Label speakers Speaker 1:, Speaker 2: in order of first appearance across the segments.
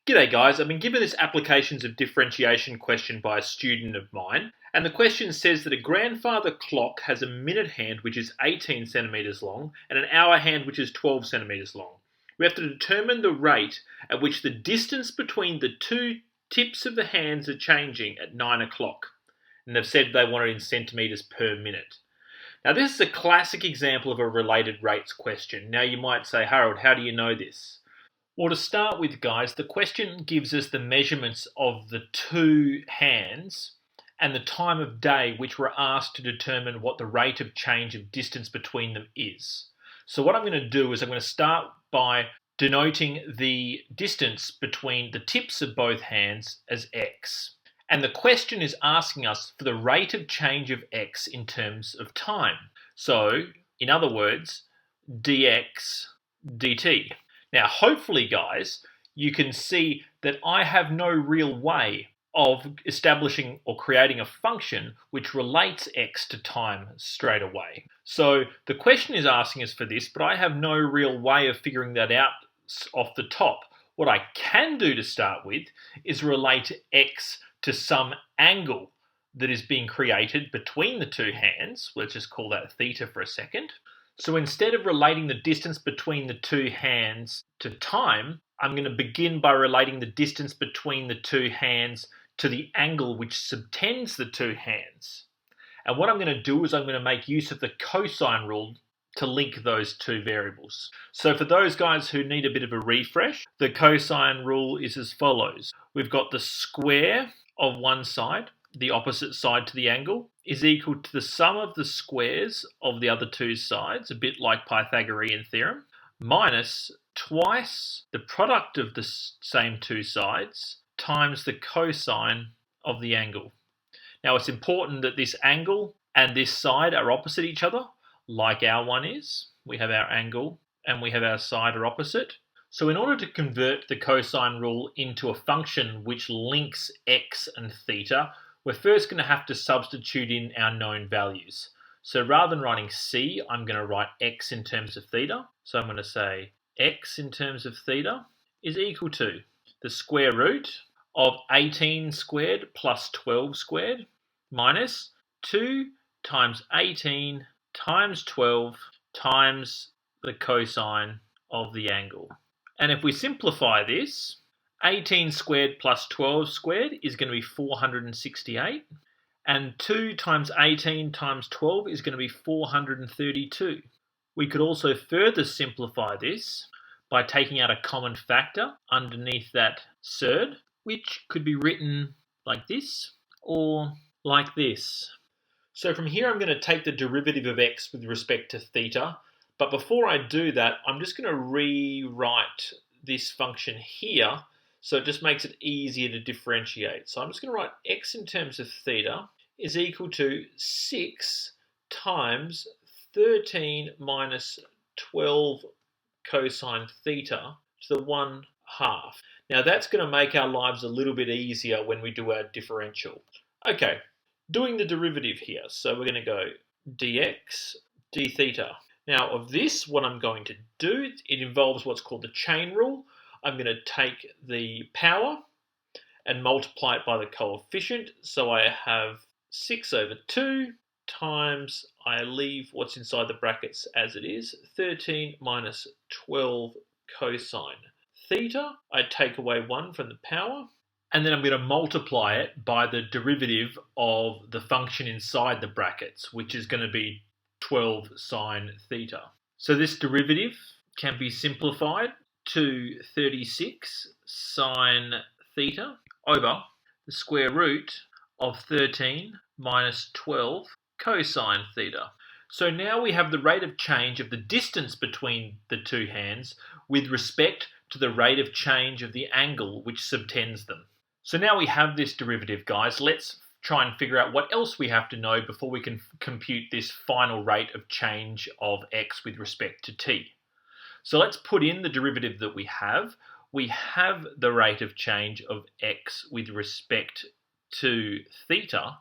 Speaker 1: G'day guys, I've been given this applications of differentiation question by a student of mine, and the question says that a grandfather clock has a minute hand which is 18 centimetres long and an hour hand which is 12 centimetres long. We have to determine the rate at which the distance between the two tips of the hands are changing at 9 o'clock, and they've said they want it in centimetres per minute. Now this is a classic example of a related rates question. Now you might say, Harold, how do you know this? Well, to start with, guys, the question gives us the measurements of the two hands and the time of day which we're asked to determine what the rate of change of distance between them is. So what I'm going to do is I'm going to start by denoting the distance between the tips of both hands as x. And the question is asking us for the rate of change of x in terms of time. So, in other words, dx dt. Now, hopefully, guys, you can see that I have no real way of establishing or creating a function which relates x to time straight away. So the question is asking us for this, but I have no real way of figuring that out off the top. What I can do to start with is relate x to some angle that is being created between the two hands. Let's just call that theta for a second. So instead of relating the distance between the two hands to time, I'm going to begin by relating the distance between the two hands to the angle which subtends the two hands. And what I'm going to do is I'm going to make use of the cosine rule to link those two variables. So for those guys who need a bit of a refresh, the cosine rule is as follows. We've got the square of one side, the opposite side to the angle, is equal to the sum of the squares of the other two sides, a bit like Pythagorean theorem, minus twice the product of the same two sides times the cosine of the angle. Now it's important that this angle and this side are opposite each other, like our one is. We have our angle and we have our side are opposite. So in order to convert the cosine rule into a function which links x and theta, we're first going to have to substitute in our known values. So rather than writing c, I'm going to write x in terms of theta. So I'm going to say x in terms of theta is equal to the square root of 18 squared plus 12 squared minus 2 times 18 times 12 times the cosine of the angle. And if we simplify this, 18 squared plus 12 squared is going to be 468, and 2 times 18 times 12 is going to be 432. We could also further simplify this by taking out a common factor underneath that surd, which could be written like this or like this. So from here I'm going to take the derivative of x with respect to theta, but before I do that, I'm just going to rewrite this function here so it just makes it easier to differentiate. So I'm just going to write x in terms of theta is equal to 6 times 13 minus 12 cosine theta to the 1/2. Now that's going to make our lives a little bit easier when we do our differential. Okay, doing the derivative here. So we're going to go dx d theta. Now of this, what I'm going to do, it involves what's called the chain rule. I'm going to take the power and multiply it by the coefficient. So I have 6 over 2 times, I leave what's inside the brackets as it is, 13 minus 12 cosine theta. I take away 1 from the power, and then I'm going to multiply it by the derivative of the function inside the brackets, which is going to be 12 sine theta. So this derivative can be simplified to 36 sine theta over the square root of 13 minus 12 cosine theta. So now we have the rate of change of the distance between the two hands with respect to the rate of change of the angle which subtends them. So now we have this derivative, guys. Let's try and figure out what else we have to know before we can compute this final rate of change of x with respect to t. So let's put in the derivative that we have. We have the rate of change of x with respect to theta.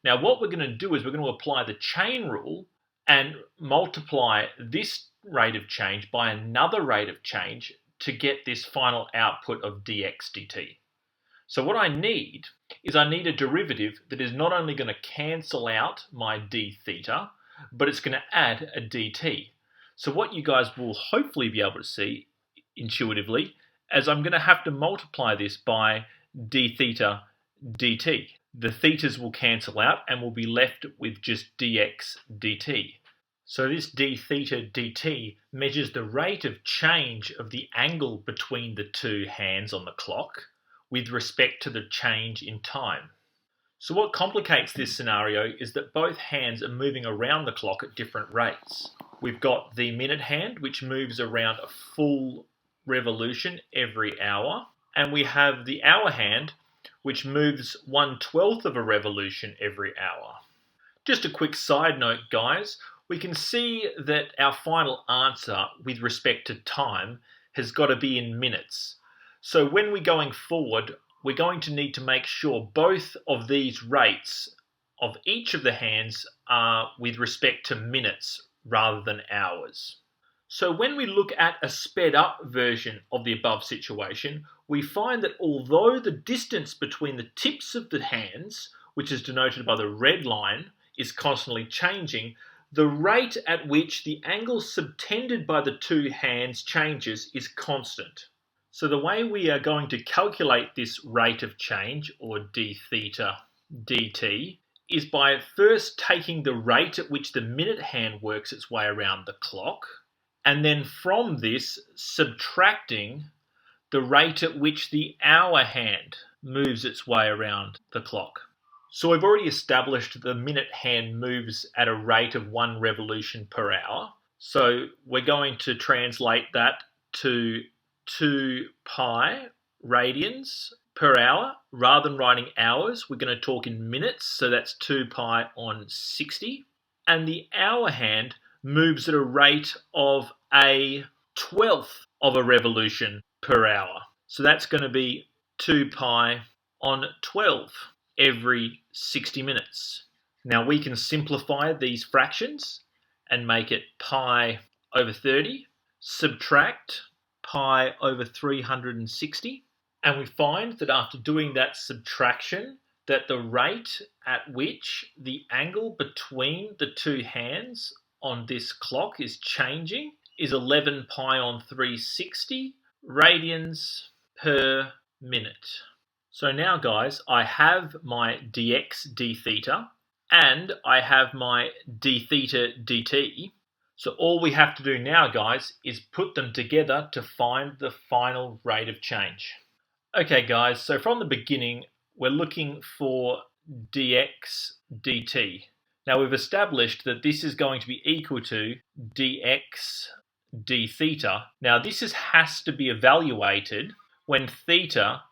Speaker 1: Now what we're going to do is we're going to apply the chain rule and multiply this rate of change by another rate of change to get this final output of dx dt. So what I need is I need a derivative that is not only going to cancel out my d theta, but it's going to add a dt. So what you guys will hopefully be able to see intuitively is I'm going to have to multiply this by d theta dt. The thetas will cancel out and we'll be left with just dx dt. So this d theta dt measures the rate of change of the angle between the two hands on the clock with respect to the change in time. So what complicates this scenario is that both hands are moving around the clock at different rates. We've got the minute hand, which moves around a full revolution every hour, and we have the hour hand, which moves 1/12 of a revolution every hour. Just a quick side note, guys, we can see that our final answer with respect to time has got to be in minutes. So when we're going forward, we're going to need to make sure both of these rates of each of the hands are with respect to minutes rather than hours. So when we look at a sped up version of the above situation, we find that although the distance between the tips of the hands, which is denoted by the red line, is constantly changing, the rate at which the angle subtended by the two hands changes is constant. So the way we are going to calculate this rate of change, or d theta dt, is by first taking the rate at which the minute hand works its way around the clock, and then from this subtracting the rate at which the hour hand moves its way around the clock. So we've already established the minute hand moves at a rate of 1 revolution per hour. So we're going to translate that to 2 pi radians per hour. Rather than writing hours, we're going to talk in minutes, so that's 2 pi on 60. And the hour hand moves at a rate of a 1/12 of a revolution per hour. So that's going to be 2 pi on 12 every 60 minutes. Now we can simplify these fractions and make it pi over 30, subtract pi over 360, and we find that after doing that subtraction, that the rate at which the angle between the two hands on this clock is changing is 11 pi on 360 radians per minute. So now, guys, I have my dx d theta and I have my d theta dt. So all we have to do now, guys, is put them together to find the final rate of change. Okay, guys, so from the beginning, we're looking for dx dt. Now we've established that this is going to be equal to dx d theta. Now this has to be evaluated when theta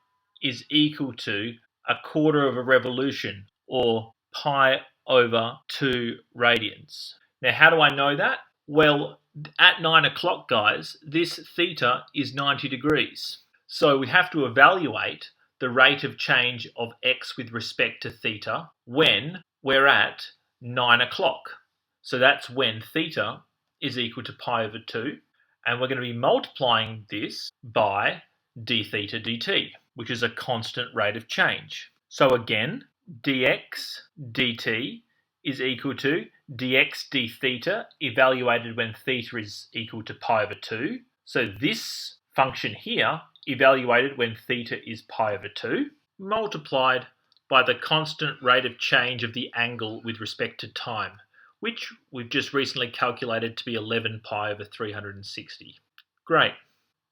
Speaker 1: is equal to 1/4 of a revolution, or pi over 2 radians. Now how do I know that? Well, at 9 o'clock, guys, this theta is 90 degrees. So we have to evaluate the rate of change of x with respect to theta when we're at 9 o'clock. So that's when theta is equal to pi over 2. And we're going to be multiplying this by d theta dt, which is a constant rate of change. So again, dx dt is equal to dx d theta evaluated when theta is equal to pi over 2. So this function here evaluated when theta is pi over 2 multiplied by the constant rate of change of the angle with respect to time, which we've just recently calculated to be 11 pi over 360. Great.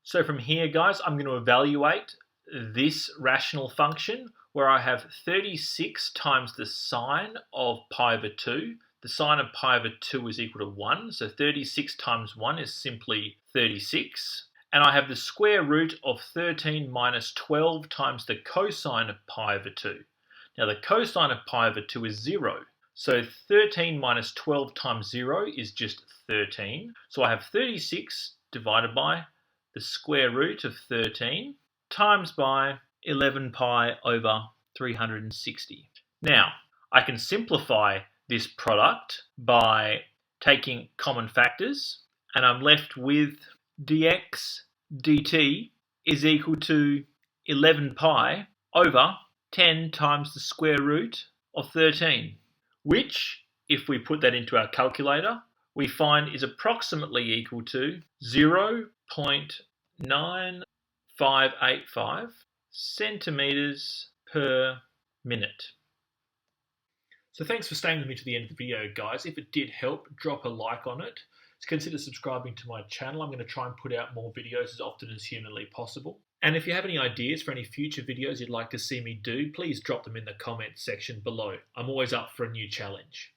Speaker 1: So from here, guys, I'm going to evaluate this rational function where I have 36 times the sine of pi over 2. The sine of pi over 2 is equal to 1, so 36 times 1 is simply 36. And I have the square root of 13 minus 12 times the cosine of pi over 2. Now the cosine of pi over 2 is 0. So 13 minus 12 times 0 is just 13. So I have 36 divided by the square root of 13 times by 11 pi over 360. Now, I can simplify this product by taking common factors, and I'm left with dx dt is equal to 11 pi over 10 times the square root of 13, which, if we put that into our calculator, we find is approximately equal to 0.9585 centimeters per minute. So thanks for staying with me to the end of the video, guys. If it did help, drop a like on it. Consider subscribing to my channel. I'm going to try and put out more videos as often as humanly possible. And if you have any ideas for any future videos you'd like to see me do, please drop them in the comments section below. I'm always up for a new challenge.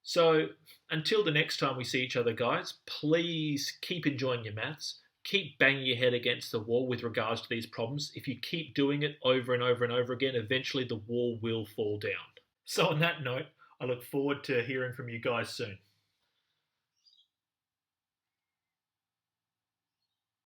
Speaker 1: So until the next time we see each other, guys, please keep enjoying your maths. Keep banging your head against the wall with regards to these problems. If you keep doing it over and over and over again, eventually the wall will fall down. So on that note, I look forward to hearing from you guys soon.